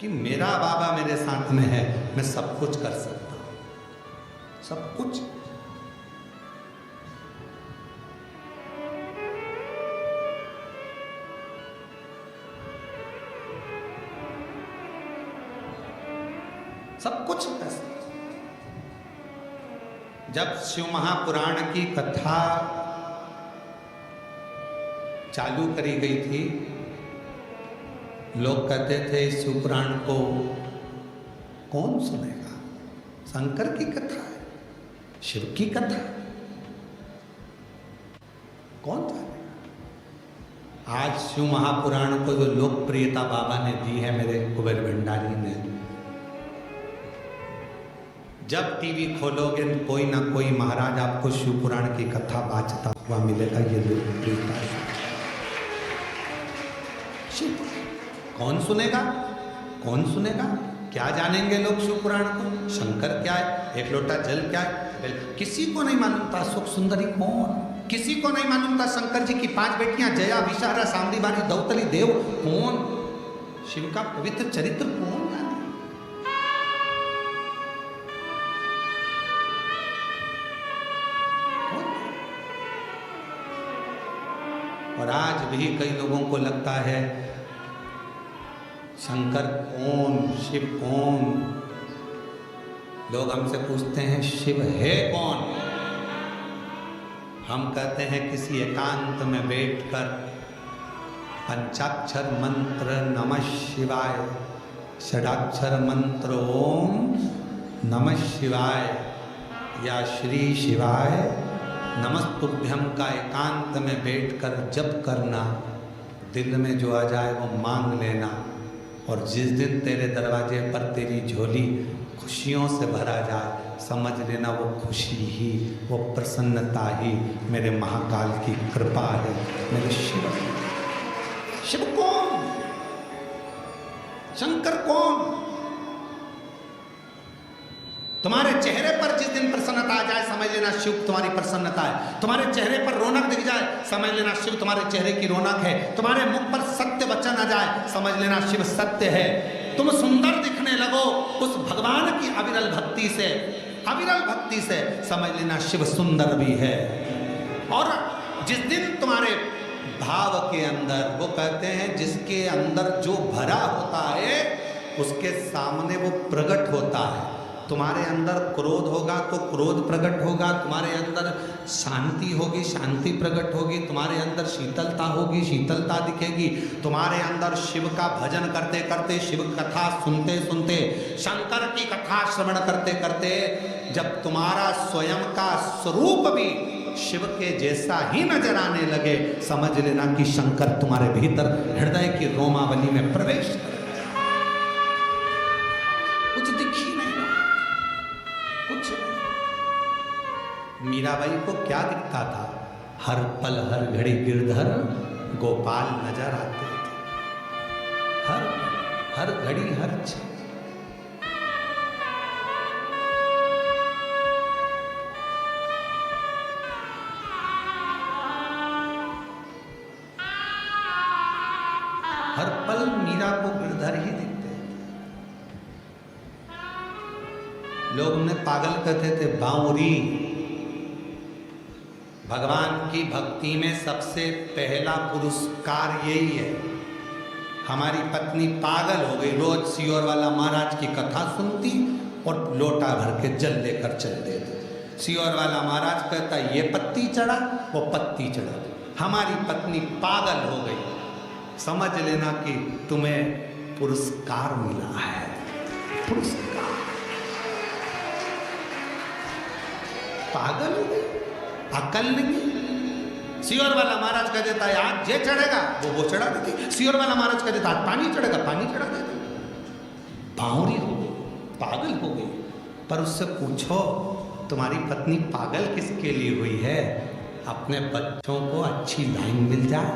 कि मेरा बाबा मेरे साथ में है, मैं सब कुछ कर सकता हूं, सब कुछ। सब कुछ कर सकता। जब शिव महापुराण की कथा चालू करी गई थी, लोग कहते थे शिव पुराण को कौन सुनेगा, शंकर की कथा है, शिव की कथा कौन जानेगा। आज शिव महापुराण को जो लोकप्रियता बाबा ने दी है, मेरे कुबेर भंडारी ने, जब टीवी खोलोगे कोई ना कोई महाराज आपको शिव पुराण की कथा बाचता हुआ मिलेगा। ये लोकप्रियता है। कौन सुनेगा, कौन सुनेगा? क्या जानेंगे लोग शिव पुराण को? शंकर क्या है, एक लोटा जल क्या है? किसी को नहीं मालूम था सुख सुंदरी कौन, किसी को नहीं मालूम था शंकर जी की 5 बेटियां जया, विशाखा, सांवरी, बारी, दौतली, देव कौन, शिव का पवित्र चरित्र कौन जाने। और आज भी कई लोगों को लगता है शंकर कौन, शिव कौन। लोग हमसे पूछते हैं शिव है कौन? हम कहते हैं किसी एकांत में बैठकर पंचाक्षर मंत्र नमः शिवाय, षडाक्षर मंत्र ओम नमः शिवाय या श्री शिवाय नमस्तुभ्यम का एकांत में बैठकर जप करना, दिल में जो आ जाए वो मांग लेना। और जिस दिन तेरे दरवाजे पर तेरी झोली खुशियों से भरा जाए, समझ लेना वो खुशी ही, वो प्रसन्नता ही मेरे महाकाल की कृपा है। मेरे शिव, शिव कौन, शंकर कौन? तुम्हारे चेहरे पर जिस दिन प्रसन्नता आ जाए, समझ लेना शिव तुम्हारी प्रसन्नता है। तुम्हारे चेहरे पर रौनक दिख जाए, समझ लेना शिव तुम्हारे चेहरे की रौनक है। तुम्हारे मुख पर सत्य वचन आ जाए, समझ लेना शिव सत्य है। तुम सुंदर दिखने लगो उस भगवान की अविरल भक्ति से, अविरल भक्ति से, समझ लेना शिव सुंदर भी है। और जिस दिन तुम्हारे भाव के अंदर, वो कहते हैं जिसके अंदर जो भरा होता है उसके सामने वो प्रकट होता है। तुम्हारे अंदर क्रोध होगा तो क्रोध प्रकट होगा, तुम्हारे अंदर शांति होगी, शांति प्रकट होगी, तुम्हारे अंदर शीतलता होगी, शीतलता दिखेगी। तुम्हारे अंदर शिव का भजन करते करते, शिव कथा सुनते सुनते, शंकर की कथा श्रवण करते करते, जब तुम्हारा स्वयं का स्वरूप भी शिव के जैसा ही नजर आने लगे, समझ लेना कि शंकर तुम्हारे भीतर हृदय की रोमावली में प्रवेश कर। कुछ दिखी नहीं, कुछ। मीराबाई को क्या दिखता था? हर पल हर घड़ी गिरधर गोपाल नजर आते थे, हर हर घड़ी हर क्षण। हर पल मीरा को गिरधर ही दिखते। लोग उन्हें पागल कहते थे, बाउरी। भगवान की भक्ति में सबसे पहला पुरस्कार यही है। हमारी पत्नी पागल हो गई, रोज सियोर वाला महाराज की कथा सुनती और लोटा भर के जल लेकर चल देते। सियोर वाला महाराज कहता ये पत्ती चढ़ा, वो पत्ती चढ़ा। हमारी पत्नी पागल हो गई। समझ लेना कि तुम्हें पुरस्कार मिला है, पुरस्कार। पागल हो गई, अकल नहीं। सियोर वाला महाराज कह देता है आज जे चढ़ेगा वो चढ़ा देती। सियोर वाला महाराज कह देता है पानी चढ़ेगा, पानी चढ़ा देती। बावरी हो गई, पागल हो गई। पर उससे पूछो तुम्हारी पत्नी पागल किसके लिए हुई है? अपने बच्चों को अच्छी लाइन मिल जाए,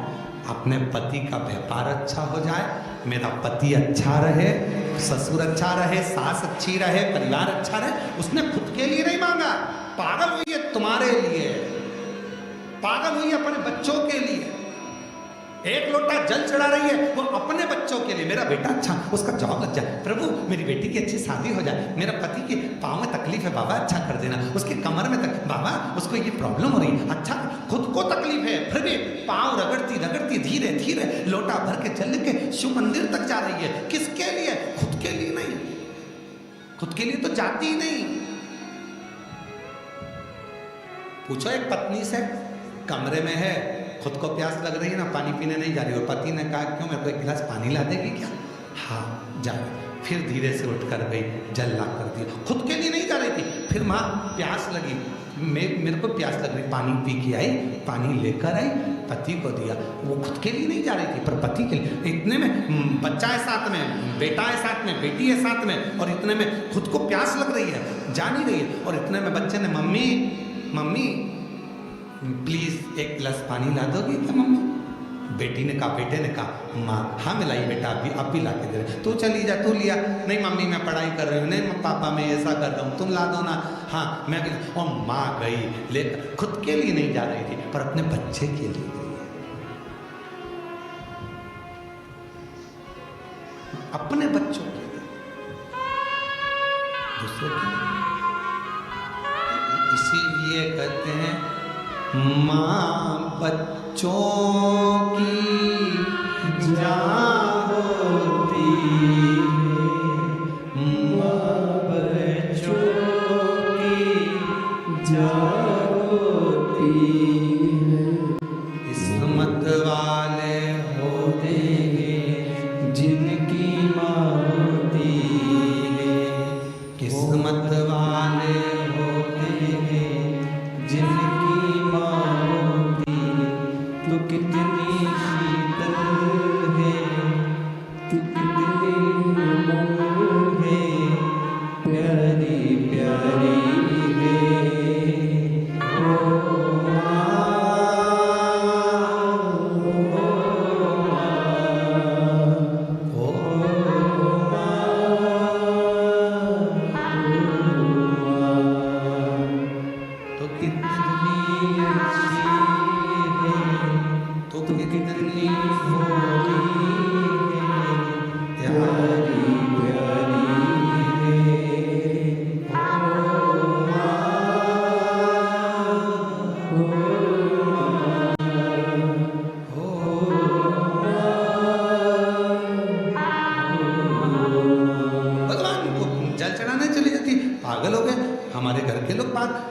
अपने पति का व्यापार अच्छा हो जाए, मेरा पति अच्छा रहे, ससुर अच्छा रहे, सास अच्छी रहे, परिवार अच्छा रहे। उसने खुद के लिए नहीं मांगा। पागल हुई है तुम्हारे लिए, पागल हुई है अपने बच्चों के लिए। एक लोटा जल चढ़ा रही है वो अपने बच्चों के लिए, मेरा बेटा अच्छा उसका जॉब लग जाए, प्रभु मेरी बेटी की अच्छी शादी हो जाए, मेरा पति के पाँव में तकलीफ है बाबा अच्छा कर देना, उसके कमर में बाबा उसको ये प्रॉब्लम हो रही है, अच्छा खुद को तकलीफ है फिर भी पाँव रगड़ती रगड़ती धीरे धीरे लोटा भर के चल के शिव मंदिर तक जा रही है। किसके लिए? खुद के लिए नहीं, खुद के लिए तो जाती ही नहीं। पूछो एक पत्नी से, कमरे में है, खुद को प्यास लग रही है ना, पानी पीने नहीं जा रही, और पति ने कहा क्यों, मेरे को एक गिलास पानी ला देगी क्या? हाँ जा रही। फिर धीरे से उठ कर गई, जल ला कर दिया, खुद के लिए नहीं जा रही थी। फिर माँ प्यास लगी, मेरे को प्यास लग रही, पानी पी के आई, पानी लेकर आई, पति को दिया। वो खुद के लिए नहीं जा रही थी पर पति के लिए। इतने में बच्चा है साथ में, बेटा है साथ में, बेटी है साथ में, और इतने में खुद को प्यास लग रही है, जा नहीं रही है, और इतने में बच्चे ने मम्मी मम्मी प्लीज एक गिलास पानी ला दोगी क्या मम्मी? बेटी ने कहा, बेटे ने कहा माँ हाँ मिलाई बेटा, अभी अब भी ला के दे रहे, तू चली जा, तू लिया, नहीं मम्मी मैं पढ़ाई कर रही हूँ, नहीं पापा मैं ऐसा कर रहा हूँ, तुम ला दो ना, हाँ मैं भी। और माँ गई लेकर, खुद के लिए नहीं जा रही थी पर अपने बच्चे के लिए गई है, अपने बच्चों के लिए, दूसरों के लिए। इसीलिए कहते हैं माँ बच्चों की जान होती है, माँ बच्चों की जान होती है, किस्मत वाले होते हैं जिनकी माँ होती है, किस्मत वाले होते हैं जिनकी माँ होती है। तो कितनी शीतल है, तो कितनी उमंग है, प्यारी प्यारी है ओ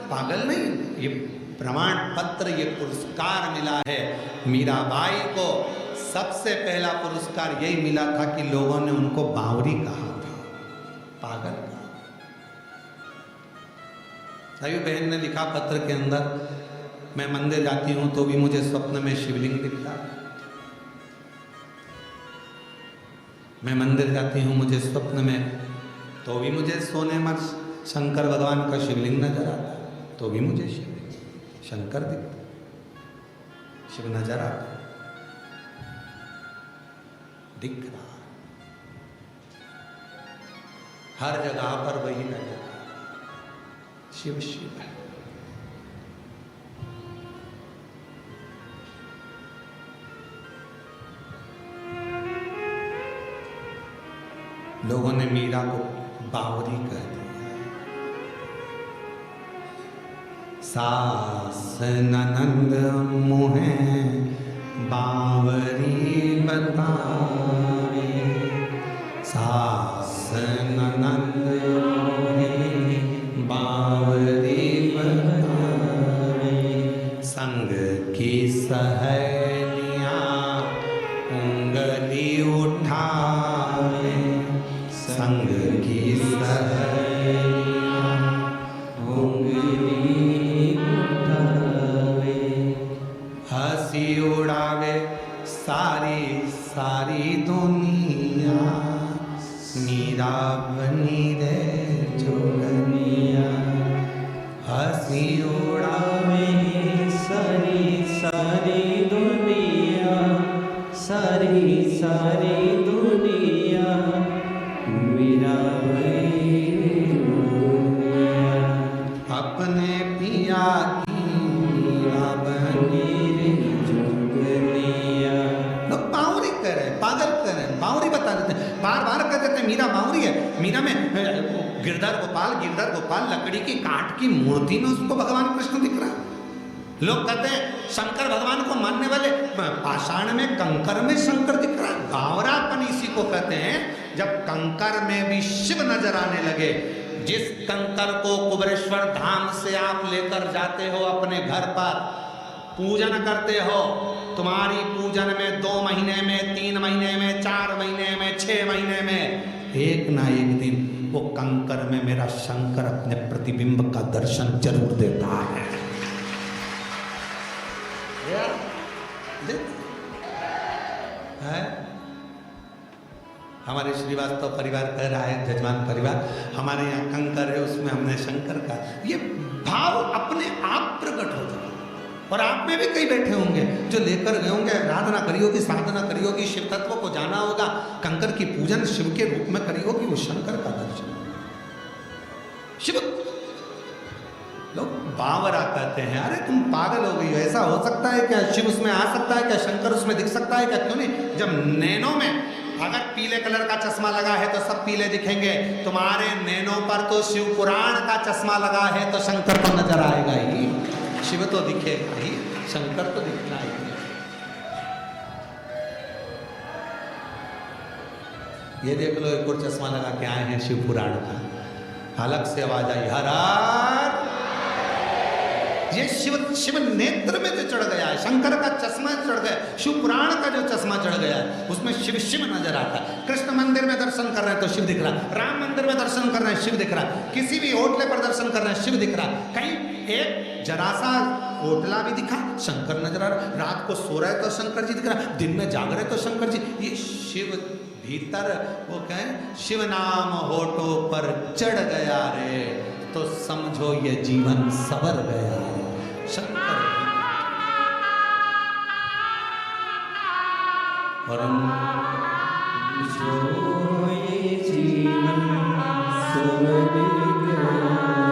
पागल नहीं, ये प्रमाण पत्र, ये पुरस्कार मिला है मीराबाई को। सबसे पहला पुरस्कार यही मिला था कि लोगों ने उनको बावरी कहा था, पागल कहा। सभी बहन ने लिखा पत्र के अंदर, मैं मंदिर जाती हूं तो भी मुझे स्वप्न में शिवलिंग दिखता है, मैं मंदिर जाती हूं मुझे स्वप्न में तो भी मुझे सोने में शंकर भगवान का शिवलिंग नजर आता है, तो भी मुझे शंकर दिखता, शिव नजर आता, दिख रहा, हर जगह पर वही नजर, शिव शिव है। लोगों ने मीरा को बावरी कह दिया। सास ननंद मुहे बावरी बतावे, सास ननंद मुहे बावरी बतावे, संग की सहेलियां उंगली उठावे, संग की सहेलियां उंगली उठावे, हंसी उड़ावे सारी सारी दुनिया, मीरा बनी रे जोगनिया, हंसी उड़ावे सारी सारी दुनिया, सारी सारी दुनिया, मीरा अपने पिया की मीरा बनी रे जोगनिया, बता देते हैं, बार बार कह देते हैं मीरा बावरी है, मीरा में गिरधर गोपाल लकड़ी की काठ की मूर्ति में उसको भगवान कृष्ण दिख रहा है। लोग कहते हैं शंकर भगवान को मानने वाले पाषाण में कंकर में शंकर दिख रहा है। बावरापन इसी को कहते हैं जब कंकर में भी शिव नजर आने लगे। जिस कंकर को कुबेरेश्वर धाम से आप लेकर जाते हो अपने घर पर पूजन करते हो, तुम्हारी पूजन में 2 महीने में, 3 महीने में, 4 महीने में, 6 महीने में एक ना एक दिन वो कंकर में मेरा शंकर अपने प्रतिबिंब का दर्शन जरूर देता है। हमारे श्रीवास्तव परिवार कह रहा है, जजमान परिवार, हमारे यहाँ कंकर है उसमें हमने शंकर का, ये भाव अपने आप प्रकट हो जाए। और आप में भी कई बैठे होंगे जो लेकर गए होंगे, आराधना करी होगी, साधना करी होगी, शिव तत्व को जाना होगा, कंकर की पूजन शिव के रूप में करी होगी, वो शंकर का दर्शन। शिव लोग बावरा कहते हैं, अरे तुम पागल हो गई हो, ऐसा हो सकता है क्या? शिव उसमें आ सकता है क्या? शंकर उसमें दिख सकता है क्या? क्यों नहीं? जब नैनों में अगर पीले कलर का चश्मा लगा है तो सब पीले दिखेंगे, तुम्हारे नैनों पर तो शिव पुराण का चश्मा लगा है तो शंकर तो नजर आएगा ही, शिव तो दिखेगा ही, शंकर तो दिखना ही। ये देख लो एक और चश्मा लगा के आए हैं शिव पुराण का, अलग से आवाज आई हर हर। ये शिव नेत्र में जो चढ़ गया है, शंकर का चश्मा चढ़ गया, शिव पुराण का जो चश्मा चढ़ गया है उसमें शिव शिव नजर आता है। कृष्ण मंदिर में दर्शन कर रहे हैं तो शिव दिख रहा है, राम मंदिर में दर्शन कर रहे हैं शिव दिख रहा है, किसी भी होटले पर दर्शन कर रहे हैं शिव दिख रहा है। कहीं एक जरा सा होटला भी दिखा शंकर नजर आ रहा, रात को सो रहे तो शंकर जी दिख रहा, दिन में जाग रहे तो शंकर जी। ये शिव भीतर वो कहें शिव नाम होठों पर चढ़ गया रे तो समझो ये जीवन सवर गया रे। शंकर और जो ये जीवन सवर गया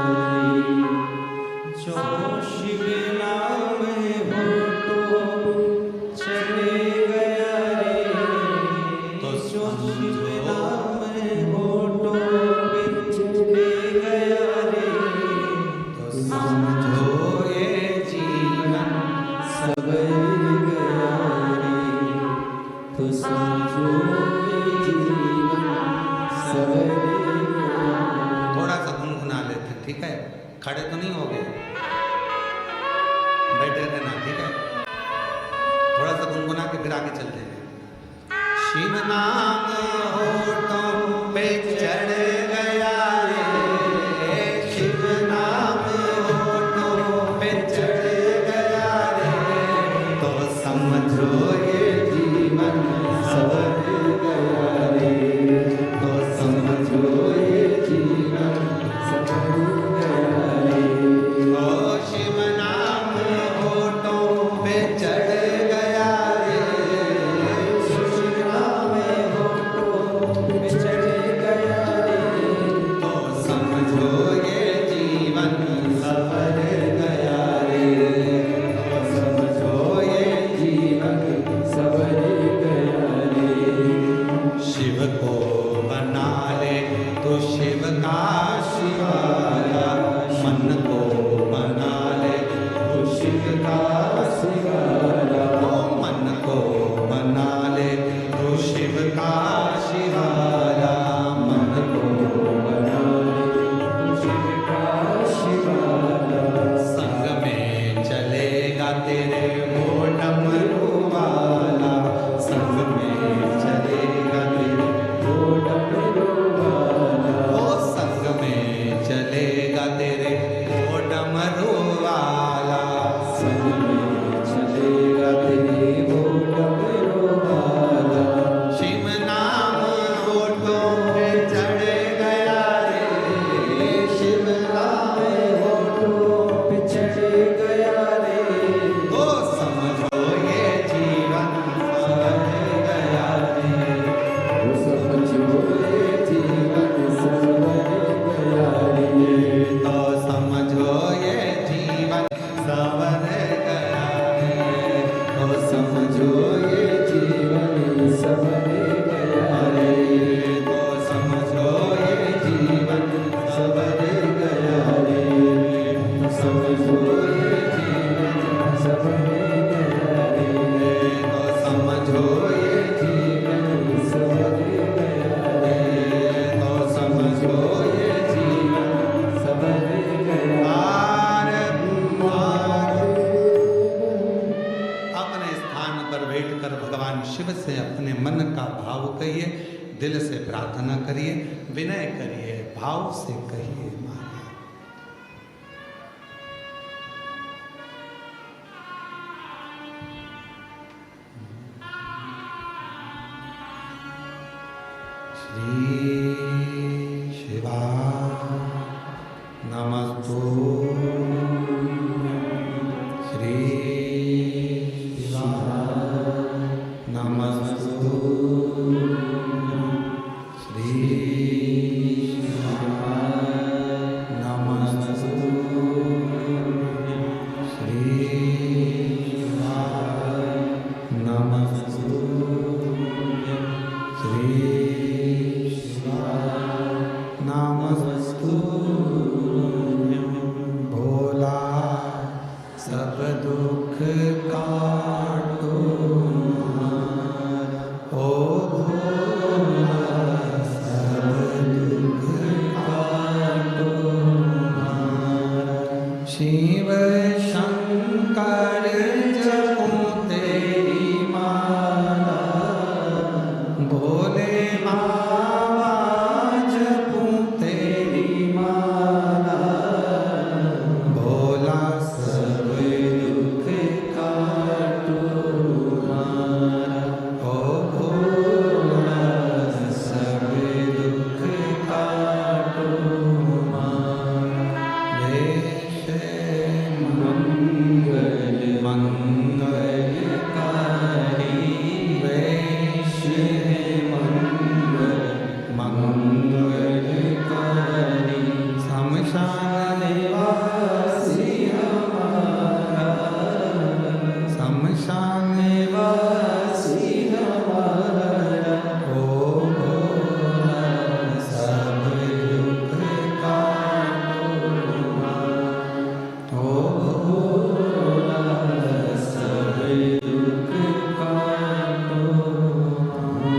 रे, जो शिव नाम होठों चढ़ गया रे, तो जो शिव नाम होठों पे चढ़ गया रे, तो समझो ये जीवन सवर गया रे, तो समझो ये जीवन सवर गया। थोड़ा सा गुनगुना लेते, ठीक है? खड़े तो नहीं हो गए, बैठे रहना, ठीक है? थोड़ा सा गुनगुना के फिर आगे चलते हैं। शिव नाम होठों पे चढ़ गया रे, शिव नाम होठों पे चढ़ गया रे, तो समझो ये जीवन सवर गया रे, तो समझो ये जीवन सवर गया रे, ओ शिव नाम होठों पे चढ़ गया रे, शिव नाम होठों पे चढ़ गया विनय करिए, भाव से कहिए महाराज। श्री शिवा नमस्तु, श्री शिवा नमस्तु, श्री शिवा नमस्तु, श्री शिवा नमस्तु, श्री नमस्तु। भोला सब दुख काटो, ओ भोला सब दुख काटो। शिव शंकर जपो तेरी माला, भोले बाबा जपो तेरी माला, भोला सब दुख काटो मारा, ओ भोला सब दुख काटो मारा। वेश मंगल मंगलकारी, वेश मंगल मंगलकारी, शमशान निवासी हमारा, शमशान निवासी हमारा, ओ भोला सब दुख काटो मारा, ओ भोला सब दुख काटो मारा।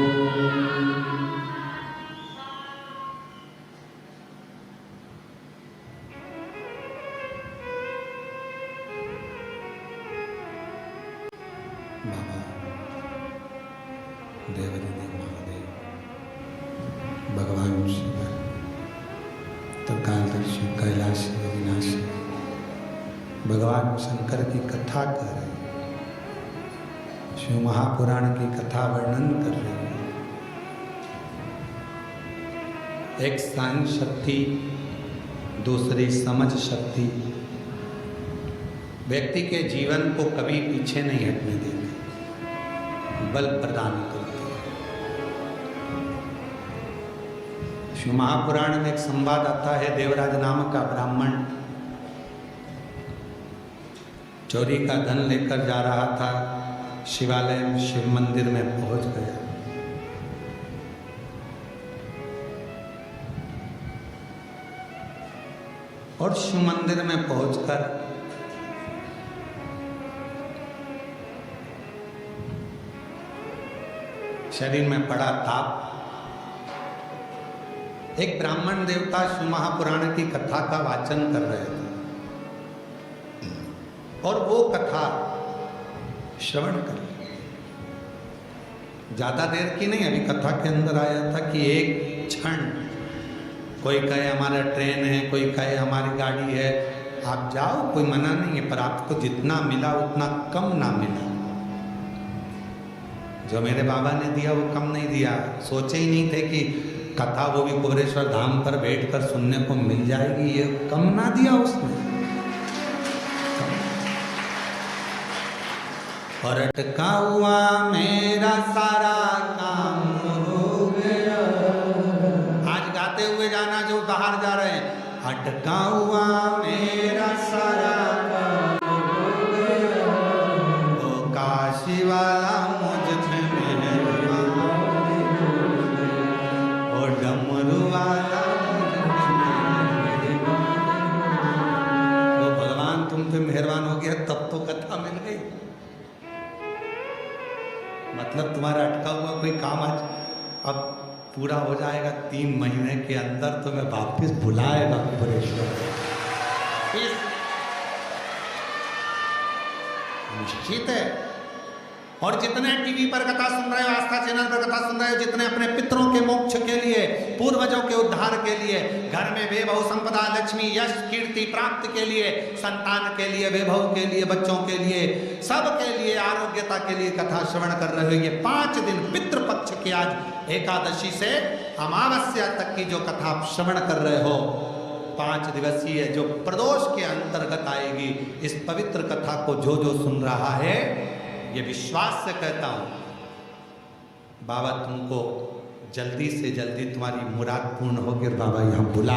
बाबा देवरिदेव महादेव, भगवान शिव त्रिकालदर्शी कैलाशी अविनाशी, भगवान शंकर की कथा कर रहे हैं, शिव महापुराण की कथा वर्णन कर रहे हैं। एक सहन शक्ति, दूसरी समझ शक्ति व्यक्ति के जीवन को कभी पीछे नहीं हटने देती, बल प्रदान करती है। शिव महापुराण में एक संवाद आता है, देवराज नामक का ब्राह्मण चोरी का धन लेकर जा रहा था, शिवालय में शिव मंदिर में पहुंच गया। और शिव मंदिर में पहुंचकर शरीर में पड़ा ताप, एक ब्राह्मण देवता शिव महापुराण की कथा का वाचन कर रहे थे और वो कथा श्रवण कर, ज्यादा देर की नहीं, अभी कथा के अंदर आया था कि एक क्षण, कोई कहे हमारा ट्रेन है, कोई कहे हमारी गाड़ी है, आप जाओ, कोई मना नहीं है, पर आपको जितना मिला उतना कम ना मिला। जो मेरे बाबा ने दिया वो कम नहीं दिया, सोचे ही नहीं थे कि कथा वो भी कुबरेश्वर धाम पर बैठकर सुनने को मिल जाएगी, ये कम ना दिया उसने। और अटका हुआ मेरा सारा काम हो गया, आज गाते हुए जाना जो बाहर जा रहे हैं, अटका हुआ मेरा सारा काम हो गया, ओ काशी वाला मुझ पे मेहरबान, ओ डमरू वाला वो भगवान तुम पे मेहरबान हो गया, तब तो कथा मिल गई। मतलब तुम्हारा अटका हुआ कोई काम आज अब पूरा हो जाएगा, 3 महीने के अंदर तुम्हें वापिस बुलाएगा कुबरेश्वर। निश्चित है और जितने टीवी पर कथा सुन रहे हो, आस्था चैनल पर कथा सुन रहे हो, जितने अपने पितरों के मोक्ष के लिए, पूर्वजों के उद्धार के लिए, घर में वैभव संपदा लक्ष्मी यश कीर्ति प्राप्त के लिए, संतान के लिए, वैभव के लिए, बच्चों के लिए, सब के लिए, आरोग्यता के लिए कथा श्रवण कर रहे हो। ये 5 दिन पितृपक्ष की आज एकादशी से अमावस्या तक की जो कथा आप श्रवण कर रहे हो, 5 दिवसीय जो प्रदोष के अंतर्गत आएगी, इस पवित्र कथा को जो जो सुन रहा है, ये विश्वास से कहता हूं बाबा तुमको जल्दी से जल्दी तुम्हारी मुराद पूर्ण होगी और बाबा यहां बुला।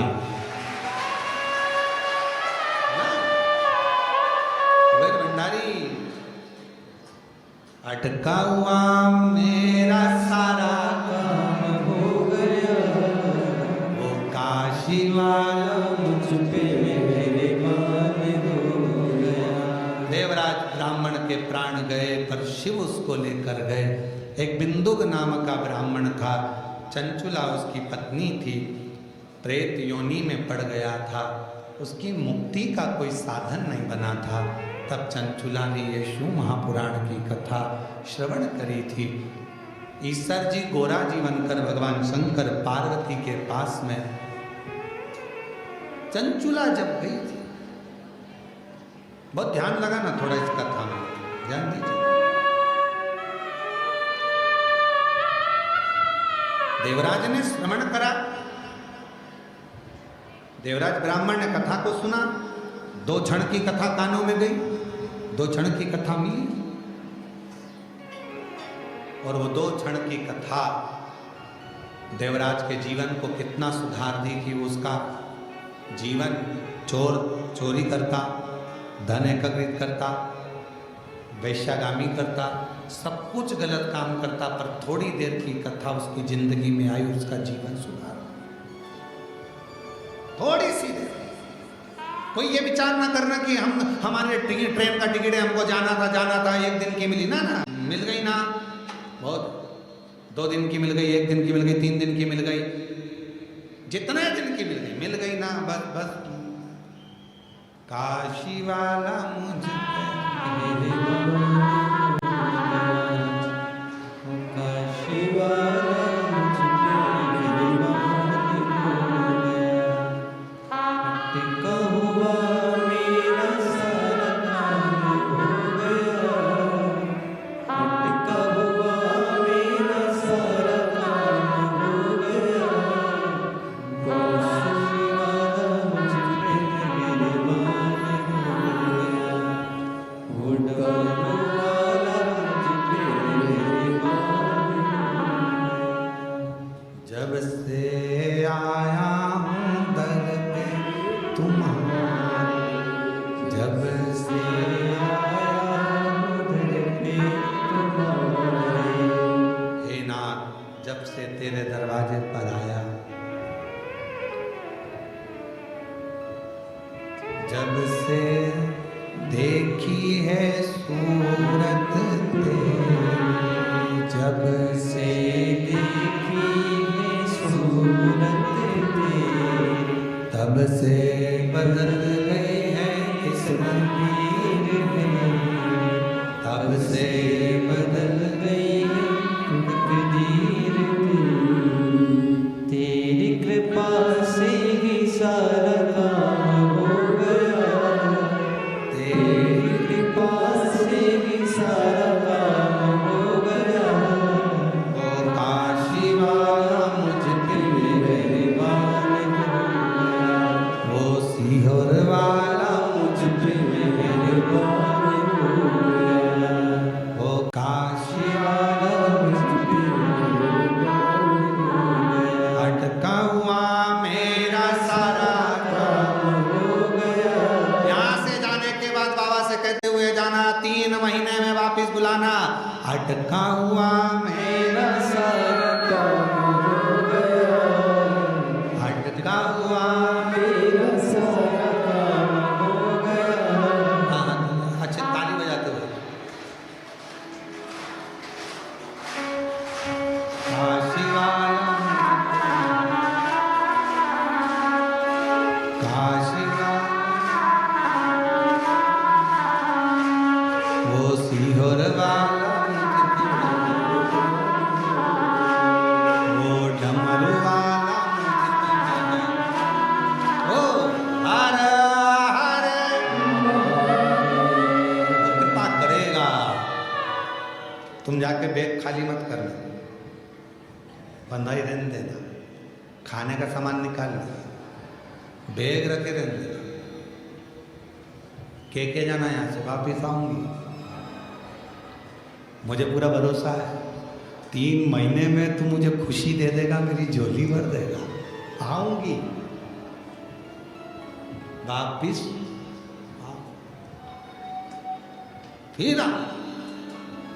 भंडारी अटका हुआ मेरा सारा काम हो गया, वो काशी वाला मुझ पे मेरे मान हो गया। देवराज ब्राह्मण के प्राण गए पर शिव उसको लेकर गए। एक बिंदुक नाम का ब्राह्मण था, चंचुला उसकी पत्नी थी, प्रेत योनि में पड़ गया था, उसकी मुक्ति का कोई साधन नहीं बना था। तब चंचुला ने यीशु महापुराण की कथा श्रवण करी थी। ईश्वर जी गोरा जीवन कर भगवान शंकर पार्वती के पास में चंचुला जब गई थी, बहुत ध्यान लगा ना थोड़ा इस कथा में, ध्यान दीजिए। देवराज ने श्रवण करा, देवराज ब्राह्मण ने कथा को सुना, 2 क्षण की कथा कानों में गई, 2 क्षण की कथा मिली, और वो 2 क्षण की कथा देवराज के जीवन को कितना सुधार दी कि उसका जीवन चोरी करता, धन एकत्रित करता, वैश्यागामी करता, सब कुछ गलत काम करता, पर थोड़ी देर की कथा उसकी जिंदगी में आई, उसका जीवन सुधार। थोड़ी सी देर, कोई ये विचार ना करना कि हमारे ट्रेन का टिकट है, हमको जाना था, 1 दिन की मिली ना, मिल गई ना, बहुत 2 दिन की मिल गई, 1 दिन की मिल गई, 3 दिन की मिल गई, जितने दिन की मिल गई ना, बस काशी वाला मुझ पे काशी वाला मुझ पे अटका हुआ मेरा सारा काम हो गया, अटका हुआ मेरा सारा काम हो गया। काशी वाला मुझ पे मेहरबान हो गया, उड़ाने वाला मुझ पे मेहरबान हो गया। जब से आया हूँ दर पे तुम्हारे, जब से आया उधर पे तुम्हारे, हे नाथ, जब से तेरे दरवाजे पर आया, जब से देखी है सूरत तेरी, जब से देखी है सूरत तेरी, तब से बदल गई है किस्मत, तब से बदल गई है तकदीर तेरी। तेरी कृपा से ही सारा काम हो गया, तेरी कृपा से ही सारा काम हो गया। ओ काशी वाला मुझ पे मेहरबान हो गया, वो सीहोर वाला मुझ पे मेहरबान हो गया। ओ काशी वाला मुझ पे मेहरबान हो गया, अटका हुआ मेरा सारा काम हो गया। यहाँ से जाने के बाद बाबा से कहते हुए जाना, 3 महीने में वापस बुलाना। अटका हुआ मेरा मेरा सारा काम हो गया, अटका हुआ मेरा सारा काम हो गया। हाँ, अच्छे ताली बजाते हुए काशी वाला, काशी वाला, वो सीहोर वाला बैग खाली मत करना, बंधा ही रहने देना, खाने का सामान निकाल लेना, बैग रखे रहने देना, के जाना यहाँ से वापिस आऊंगी। मुझे पूरा भरोसा है 3 महीने में तू मुझे खुशी दे देगा, मेरी झोली भर देगा, आऊंगी वापिस फिर आ।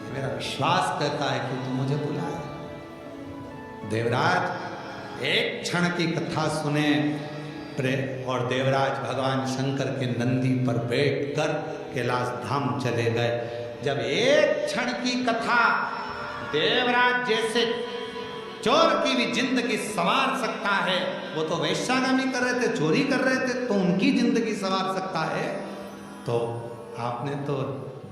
ये मेरा विश्वास कहता है कि तू मुझे बुलाए। देवराज एक क्षण की कथा सुने और देवराज भगवान शंकर के नंदी पर बैठकर कैलाश धाम चले गए। जब एक क्षण की कथा देवराज जैसे चोर की भी जिंदगी संवार सकता है, वो तो वैश्यागामी कर रहे थे, चोरी कर रहे थे, तो उनकी जिंदगी संवार सकता है, तो आपने तो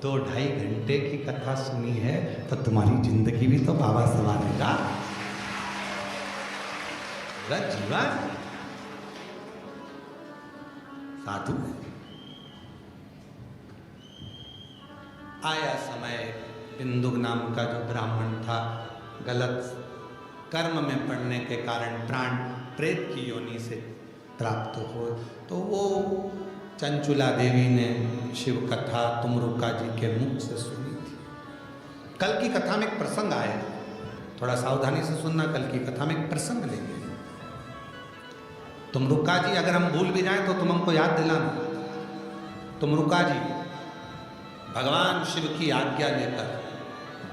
2-2.5 घंटे की कथा सुनी है, तो तुम्हारी जिंदगी भी तो बाबा संवारेगा। जीवन साधु आया समय, बिंदु नाम का जो ब्राह्मण था, गलत कर्म में पड़ने के कारण प्राण प्रेत की योनि से प्राप्त हो, तो वो चंचुला देवी ने शिव कथा तुमरुका जी के मुख से सुनी थी। कल की कथा में एक प्रसंग आया, थोड़ा सावधानी से सुनना, कल की कथा में एक प्रसंग लेंगे। तुमरुका जी अगर हम भूल भी जाएं तो तुम हमको याद दिलाना। तुमरुका जी भगवान शिव की आज्ञा लेकर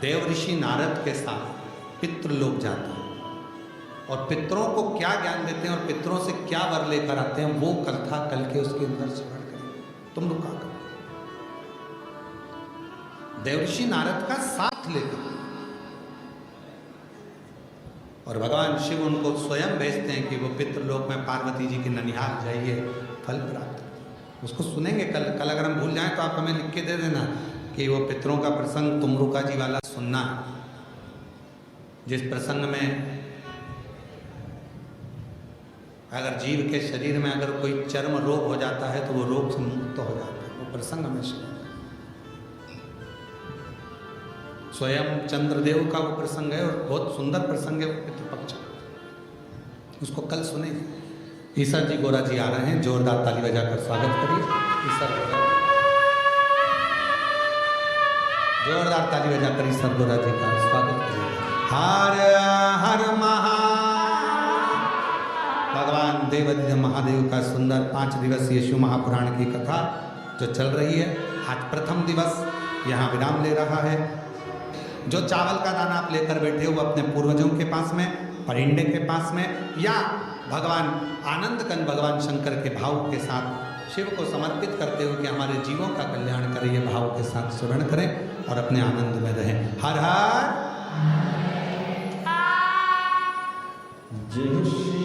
देव ऋषि नारद के साथ पितृलोक जाते हैं और पितरों को क्या ज्ञान देते हैं और पितरों से क्या वर लेकर आते हैं, वो कथा कल के उसके अंदर श्रवण करेंगे। तुम रुका कर देव ऋषि नारद का साथ लेकर और भगवान शिव उनको स्वयं भेजते हैं कि वो पितृलोक में पार्वती जी के ननिहाल जाइए, फल प्राप्त। उसको सुनेंगे कल। अगर हम भूल जाएं तो आप हमें लिख के दे देना कि वो पितरों का प्रसंग तुमरुका जी वाला सुनना, जिस प्रसंग में अगर जीव के शरीर में अगर कोई चर्म रोग हो जाता है तो वो रोग से मुक्त हो जाता है। वो प्रसंग हमें सुना। स्वयं चंद्रदेव का वो प्रसंग है और बहुत सुंदर प्रसंग है वो पितृपक्ष। उसको कल सुनेंगे। ईसर जी गोरा जी आ रहे हैं, जोरदार ताली बजाकर स्वागत करिए। ईसर जोरदार ताली बजाकर ईसर गोरा जी का स्वागत करिए। हर हर भगवान देवादिदेव महादेव का सुंदर 5 दिवसीय शिव महापुराण की कथा जो चल रही है। आज प्रथम दिवस यहाँ विराम ले रहा है। जो चावल का दाना आप लेकर बैठे हो अपने पूर्वजों के पास में, परिंडे के पास में, या भगवान आनंद कंद भगवान शंकर के भाव के साथ शिव को समर्पित करते हुए कि हमारे जीवों का कल्याण करें, ये भाव के साथ स्मरण करें और अपने आनंद में रहें। हर हर जय